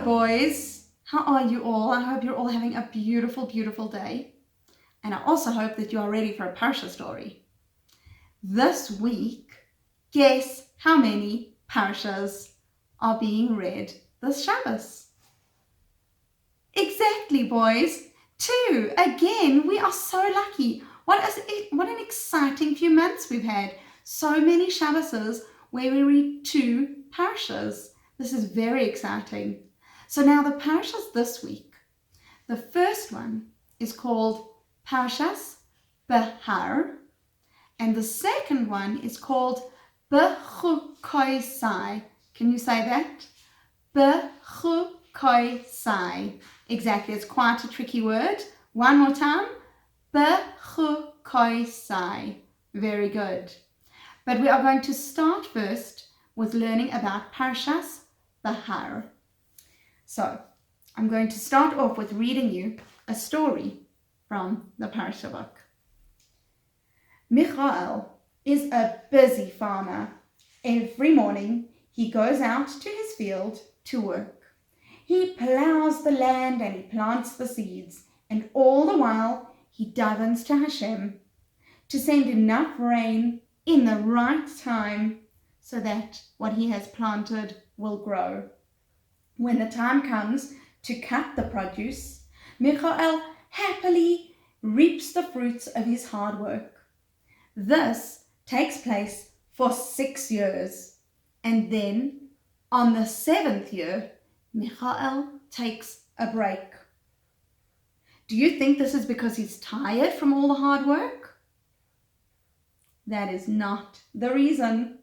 boys. How are you all? I hope you're all having a beautiful, beautiful day. And I also hope that you are ready for a Parsha story. This week, guess how many Parshas are being read this Shabbos? Exactly, boys. 2. Again, we are so lucky. What an exciting few months we've had. So many Shabboses where we read 2 Parshas. This is very exciting. So now the Parshas this week. The first one is called Parshas Behar, and the second one is called Bechukosai. Can you say that? Bechukosai. Exactly, it's quite a tricky word. One more time. Bechukosai. Very good. But we are going to start first with learning about Parshas Behar. So, I'm going to start off with reading you a story from the Parsha book. Michael is a busy farmer. Every morning he goes out to his field to work. He plows the land and he plants the seeds, and all the while he davens to Hashem to send enough rain in the right time so that what he has planted will grow. When the time comes to cut the produce, Michael happily reaps the fruits of his hard work. This takes place for 6 years, and then on the 7th year, Michael takes a break. Do you think this is because he's tired from all the hard work? That is not the reason.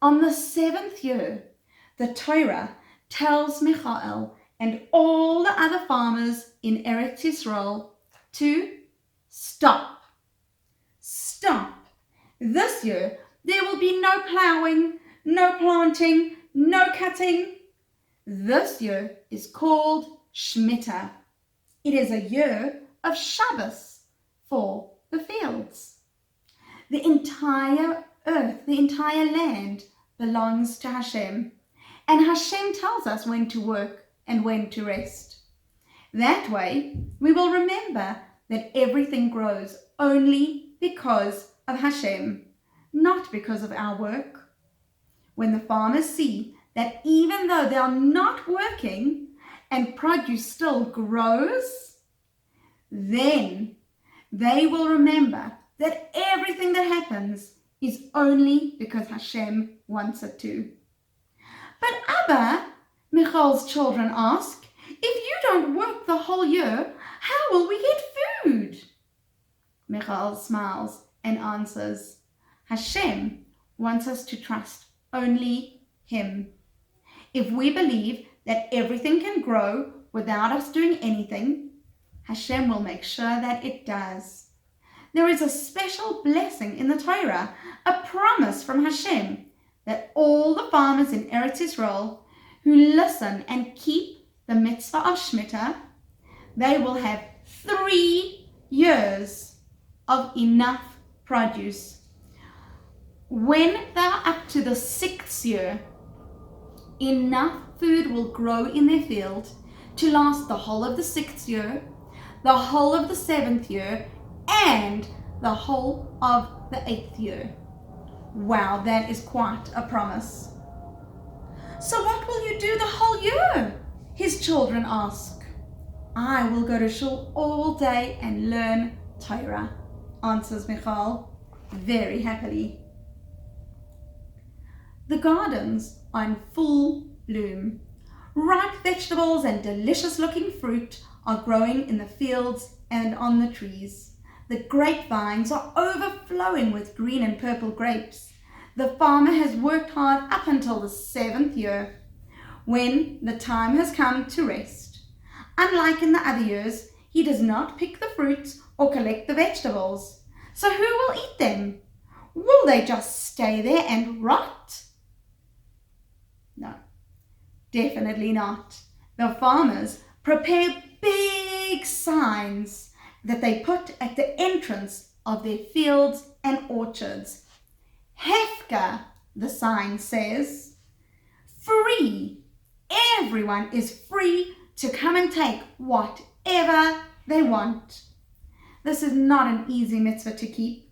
On the 7th year, the Torah tells Michael and all the other farmers in Eretz Yisrael to stop. Stop. This year, there will be no plowing, no planting, no cutting. This year is called Shemitah. It is a year of Shabbos for the fields. The entire earth, the entire land belongs to Hashem. And Hashem tells us when to work and when to rest. That way, we will remember that everything grows only because of Hashem, not because of our work. When the farmers see that even though they are not working and produce still grows, then they will remember that everything that happens is only because Hashem wants it to. But Abba, Michal's children ask, if you don't work the whole year, how will we get food? Michal smiles and answers, Hashem wants us to trust only Him. If we believe that everything can grow without us doing anything, Hashem will make sure that it does. There is a special blessing in the Torah, a promise from Hashem, that all the farmers in Eretz Yisrael who listen and keep the mitzvah of Shemitah, they will have 3 years of enough produce. When they are up to the 6th year, enough food will grow in their field to last the whole of the 6th year, the whole of the 7th year, and the whole of the 8th year. Wow, that is quite a promise. So what will you do the whole year? His children ask. I will go to shul all day and learn Torah, answers Michal very happily. The gardens are in full bloom. Ripe vegetables and delicious looking fruit are growing in the fields and on the trees. The grapevines are overflowing with green and purple grapes. The farmer has worked hard up until the 7th year, when the time has come to rest. Unlike in the other years, he does not pick the fruits or collect the vegetables. So who will eat them? Will they just stay there and rot? No, definitely not. The farmers prepare big signs that they put at the entrance of their fields and orchards. Hefka, the sign says, free. everyone is free to come and take whatever they want. This is not an easy mitzvah to keep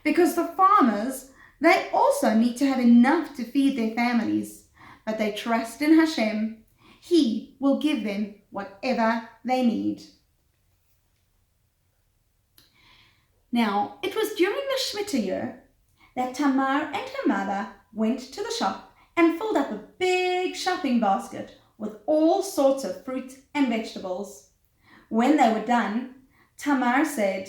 because the farmers, they also need to have enough to feed their families, but they trust in Hashem. He will give them whatever they need. Now, it was during the Shemitah year that Tamar and her mother went to the shop and filled up a big shopping basket with all sorts of fruit and vegetables. When they were done, Tamar said,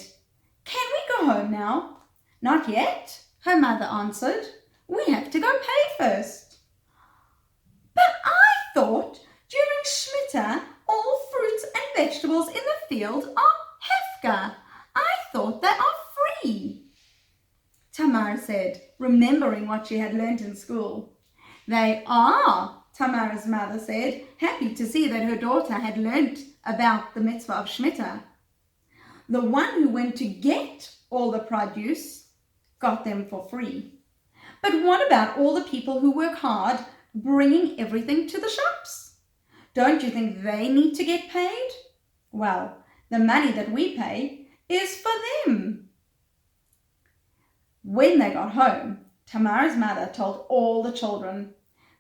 "Can we go home now?" "Not yet," her mother answered. "We have to go pay first." "But I thought during Shemitah all fruits and vegetables in the field are hefka. I thought they are free." Tamar said, remembering what she had learnt in school. "They are," Tamar's mother said, happy to see that her daughter had learnt about the mitzvah of Shemitah. The one who went to get all the produce got them for free. But what about all the people who work hard bringing everything to the shops? Don't you think they need to get paid? Well, the money that we pay is for them. When they got home, Tamar's mother told all the children,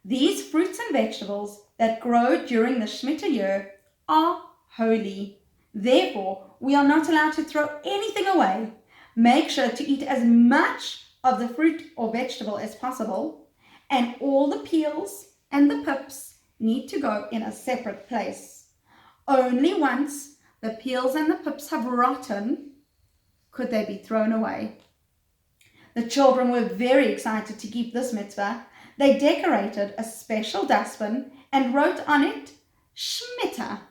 "These fruits and vegetables that grow during the Shemitah year are holy. Therefore, we are not allowed to throw anything away. Make sure to eat as much of the fruit or vegetable as possible, and all the peels and the pips need to go in a separate place. Only once the peels and the pips have rotten could they be thrown away." The children were very excited to keep this mitzvah. They decorated a special dustbin and wrote on it, Shemitah.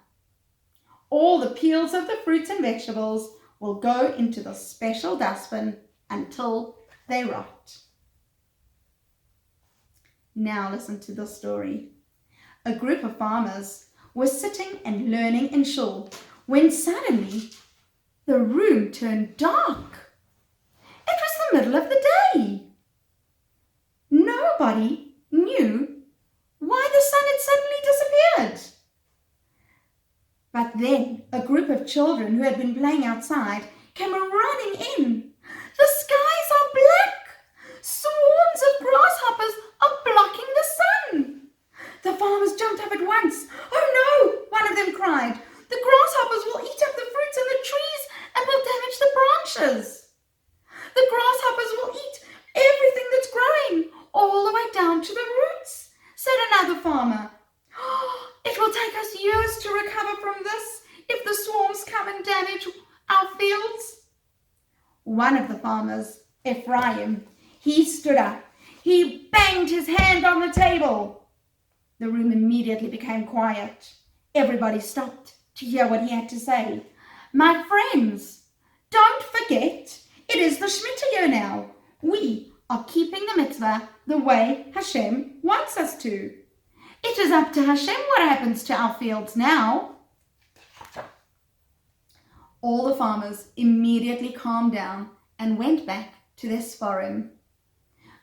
All the peels of the fruits and vegetables will go into the special dustbin until they rot. Now listen to the story. A group of farmers were sitting and learning in shul when suddenly the room turned dark. It was the middle of the day. Nobody knew why the sun had suddenly disappeared. But then a group of children who had been playing outside came running in. "The skies are black. Swarms of grasshoppers are blocking the sun." The farmers jumped up at once. "Oh no," one of them cried. "The grasshoppers will eat up the fruits in the trees and will damage the branches." "The grasshoppers will eat everything that's growing, all the way down to the roots," said another farmer. "It will take us years to recover from this if the swarms come and damage our fields." One of the farmers, Ephraim, he stood up. He banged his hand on the table. The room immediately became quiet. Everybody stopped to hear what he had to say. "My friends, don't forget, it is the Shemitah year now. We are keeping the mitzvah the way Hashem wants us to. It is up to Hashem what happens to our fields now." All the farmers immediately calmed down and went back to their sforim.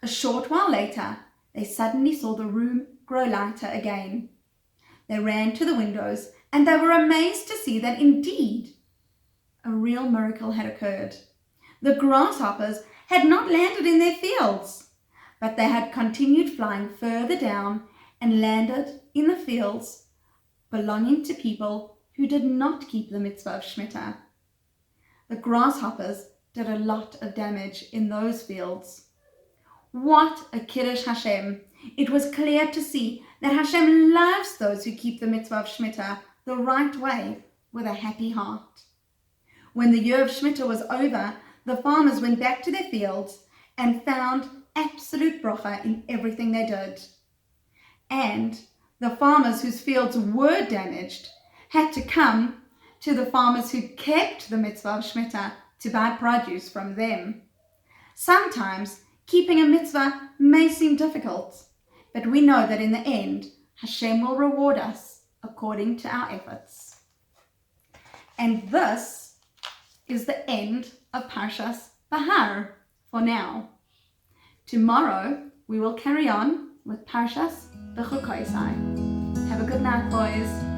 A short while later, they suddenly saw the room grow lighter again. They ran to the windows and they were amazed to see that indeed a real miracle had occurred. The grasshoppers had not landed in their fields, but they had continued flying further down and landed in the fields belonging to people who did not keep the mitzvah of Shemitah. The grasshoppers did a lot of damage in those fields. What a Kiddush Hashem! It was clear to see that Hashem loves those who keep the mitzvah of Shemitah the right way with a happy heart. When the year of Shemitah was over, the farmers went back to their fields and found absolute bracha in everything they did. And the farmers whose fields were damaged had to come to the farmers who kept the mitzvah of Shemitah to buy produce from them. Sometimes keeping a mitzvah may seem difficult, but we know that in the end, Hashem will reward us according to our efforts. And this is the end of Parshas Behar for now. Tomorrow we will carry on with Parshas Bechukosai. Have a good night, boys.